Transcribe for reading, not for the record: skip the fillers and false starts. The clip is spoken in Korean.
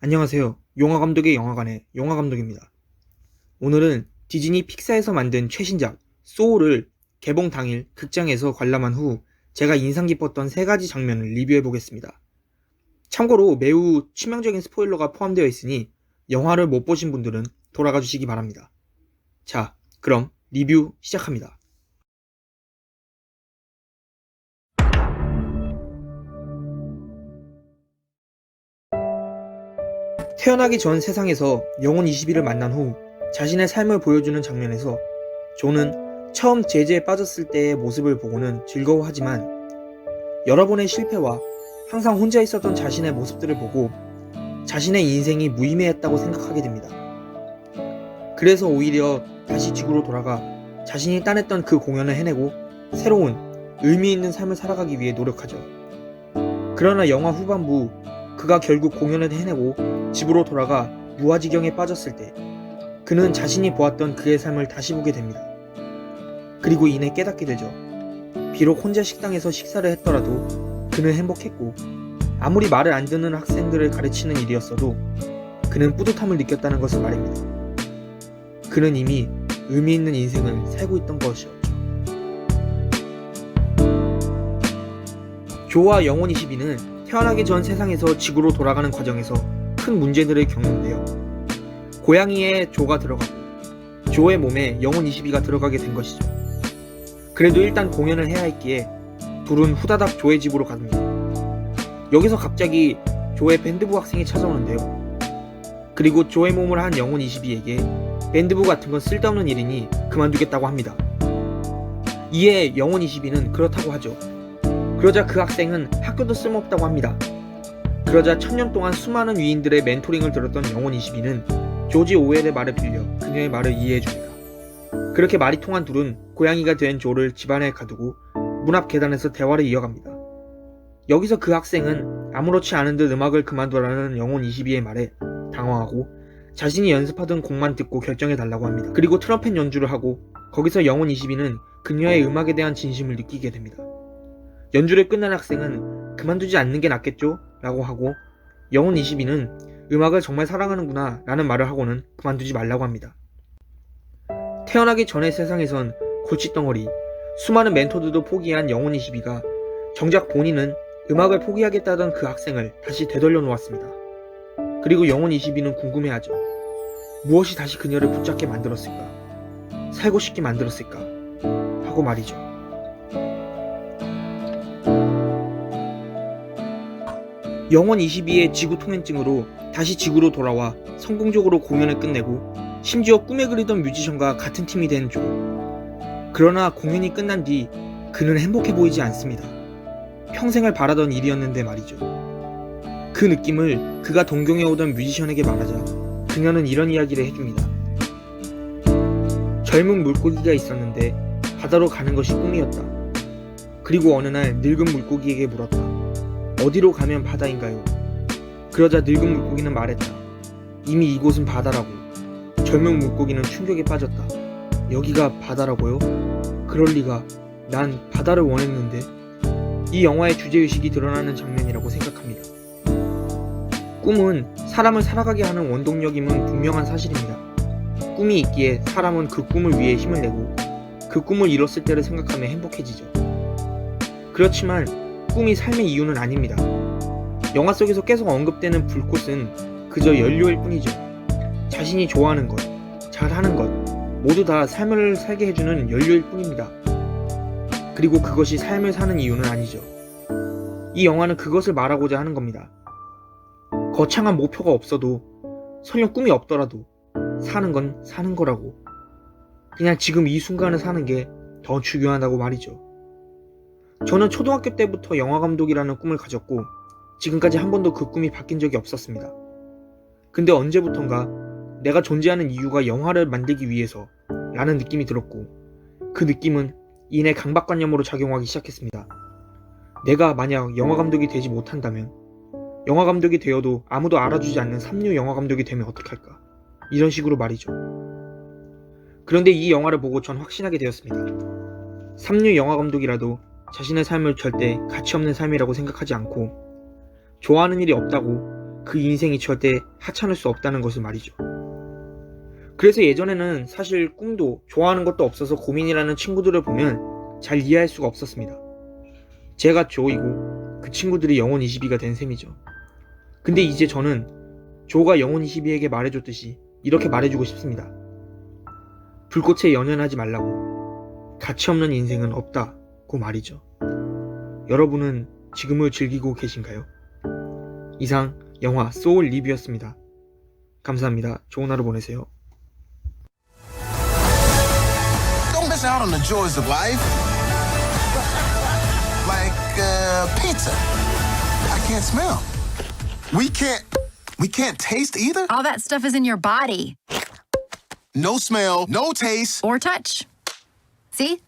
안녕하세요. 영화감독의 영화관의 영화감독입니다. 오늘은 디즈니 픽사에서 만든 최신작 소울을 개봉 당일 극장에서 관람한 후 제가 인상 깊었던 3가지 장면을 리뷰해 보겠습니다. 참고로 매우 치명적인 스포일러가 포함되어 있으니 영화를 못 보신 분들은 돌아가 주시기 바랍니다. 자, 그럼 리뷰 시작합니다. 태어나기 전 세상에서 영혼 20일을 만난 후 자신의 삶을 보여주는 장면에서 조는 처음 제재에 빠졌을 때의 모습을 보고는 즐거워하지만 여러 번의 실패와 항상 혼자 있었던 자신의 모습들을 보고 자신의 인생이 무의미했다고 생각하게 됩니다. 그래서 오히려 다시 지구로 돌아가 자신이 따냈던 그 공연을 해내고 새로운 의미 있는 삶을 살아가기 위해 노력하죠. 그러나 영화 후반부 그가 결국 공연을 해내고 집으로 돌아가 무아지경에 빠졌을 때 그는 자신이 보았던 그의 삶을 다시 보게 됩니다. 그리고 이내 깨닫게 되죠. 비록 혼자 식당에서 식사를 했더라도 그는 행복했고 아무리 말을 안 듣는 학생들을 가르치는 일이었어도 그는 뿌듯함을 느꼈다는 것을 말입니다. 그는 이미 의미 있는 인생을 살고 있던 것이었죠. 조와 영혼 22는 태어나기 전 세상에서 지구로 돌아가는 과정에서 큰 문제들을 겪는데요. 고양이에 조가 들어가고 조의 몸에 영혼 22가 들어가게 된 것이죠. 그래도 일단 공연을 해야 했기에 둘은 후다닥 조의 집으로 갑니다. 여기서 갑자기 조의 밴드부 학생이 찾아오는데요. 그리고 조의 몸을 한 영혼 22에게 밴드부 같은 건 쓸데없는 일이니 그만두겠다고 합니다. 이에 영혼 22는 그렇다고 하죠. 그러자 그 학생은 학교도 쓸모없다고 합니다. 그러자 천년 동안 수많은 위인들의 멘토링을 들었던 영혼 22는 조지 오웰의 말을 빌려 그녀의 말을 이해해줍니다. 그렇게 말이 통한 둘은 고양이가 된 조를 집안에 가두고 문 앞 계단에서 대화를 이어갑니다. 여기서 그 학생은 아무렇지 않은 듯 음악을 그만두라는 영혼 22의 말에 당황하고 자신이 연습하던 곡만 듣고 결정해달라고 합니다. 그리고 트럼펫 연주를 하고 거기서 영혼 22는 그녀의 음악에 대한 진심을 느끼게 됩니다. 연주를 끝난 학생은 그만두지 않는 게 낫겠죠? 라고 하고 영혼 22는 음악을 정말 사랑하는구나 라는 말을 하고는 그만두지 말라고 합니다. 태어나기 전의 세상에선 골칫덩어리, 수많은 멘토들도 포기한 영혼 22가 정작 본인은 음악을 포기하겠다던 그 학생을 다시 되돌려 놓았습니다. 그리고 영혼 22는 궁금해하죠. 무엇이 다시 그녀를 붙잡게 만들었을까? 살고 싶게 만들었을까? 하고 말이죠. 영혼 22의 지구 통행증으로 다시 지구로 돌아와 성공적으로 공연을 끝내고 심지어 꿈에 그리던 뮤지션과 같은 팀이 된 조. 그러나 공연이 끝난 뒤 그는 행복해 보이지 않습니다. 평생을 바라던 일이었는데 말이죠. 그 느낌을 그가 동경해오던 뮤지션에게 말하자 그녀는 이런 이야기를 해줍니다. 젊은 물고기가 있었는데 바다로 가는 것이 꿈이었다. 그리고 어느 날 늙은 물고기에게 물었다. 어디로 가면 바다인가요? 그러자 늙은 물고기는 말했다. 이미 이곳은 바다라고. 젊은 물고기는 충격에 빠졌다. 여기가 바다라고요? 그럴 리가. 난 바다를 원했는데. 이 영화의 주제의식이 드러나는 장면이라고 생각합니다. 꿈은 사람을 살아가게 하는 원동력임은 분명한 사실입니다. 꿈이 있기에 사람은 그 꿈을 위해 힘을 내고 그 꿈을 이뤘을 때를 생각하며 행복해지죠. 그렇지만 꿈이 삶의 이유는 아닙니다. 영화 속에서 계속 언급되는 불꽃은 그저 연료일 뿐이죠. 자신이 좋아하는 것, 잘하는 것 모두 다 삶을 살게 해주는 연료일 뿐입니다. 그리고 그것이 삶을 사는 이유는 아니죠. 이 영화는 그것을 말하고자 하는 겁니다. 거창한 목표가 없어도 설령 꿈이 없더라도 사는 건 사는 거라고. 그냥 지금 이 순간을 사는 게 더 중요하다고 말이죠. 저는 초등학교 때부터 영화감독이라는 꿈을 가졌고 지금까지 한 번도 그 꿈이 바뀐 적이 없었습니다. 근데 언제부턴가 내가 존재하는 이유가 영화를 만들기 위해서 라는 느낌이 들었고 그 느낌은 이내 강박관념으로 작용하기 시작했습니다. 내가 만약 영화감독이 되지 못한다면 영화감독이 되어도 아무도 알아주지 않는 삼류 영화감독이 되면 어떡할까? 이런 식으로 말이죠. 그런데 이 영화를 보고 전 확신하게 되었습니다. 삼류 영화감독이라도 자신의 삶을 절대 가치없는 삶이라고 생각하지 않고 좋아하는 일이 없다고 그 인생이 절대 하찮을 수 없다는 것을 말이죠. 그래서 예전에는 사실 꿈도 좋아하는 것도 없어서 고민이라는 친구들을 보면 잘 이해할 수가 없었습니다. 제가 조이고 그 친구들이 영혼 22가 된 셈이죠. 근데 이제 저는 조가 영혼 22에게 말해줬듯이 이렇게 말해주고 싶습니다. 불꽃에 연연하지 말라고. 가치 없는 인생은 없다고 말이죠. 여러분은 지금을 즐기고 계신가요? 이상 영화 소울 리뷰였습니다. 감사합니다. 좋은 하루 보내세요. Don't miss out on the joys of life. Like pizza. I can't smell. We can't taste either? All that stuff is in your body. No smell, no taste. Or touch. See?